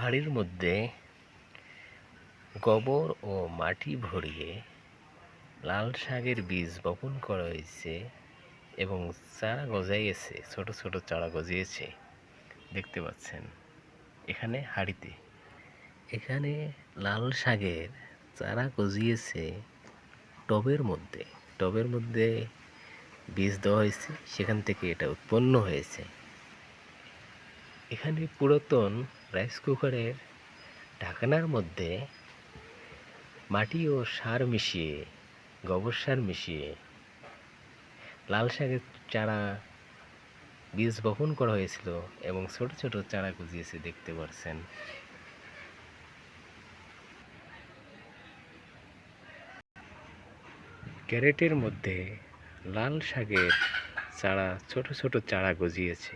হাঁড়ির মধ্যে গোবর ও মাটি ভরিয়ে লাল শাকের বীজ বপন করা হয়েছে এবং চারা গজাইয়েছে, ছোট ছোট চারা গজিয়েছে দেখতে পাচ্ছেন এখানে হাঁড়িতে। এখানে লাল শাকের চারা গজিয়েছে টবের মধ্যে বীজ দেওয়া হয়েছে, সেখান থেকে এটা উৎপন্ন হয়েছে। এখানে পুরাতন রাইস কুকারের ঢাকনার মধ্যে মাটি ও সার মিশিয়ে, গোবর সার মিশিয়ে লাল শাকের চারা বীজ বপন করা হয়েছিল এবং ছোট ছোট চারা গজিয়েছে দেখতে পাচ্ছেন। ক্যারেটের মধ্যে লাল শাকের চারা, ছোট ছোট চারা গজিয়েছে।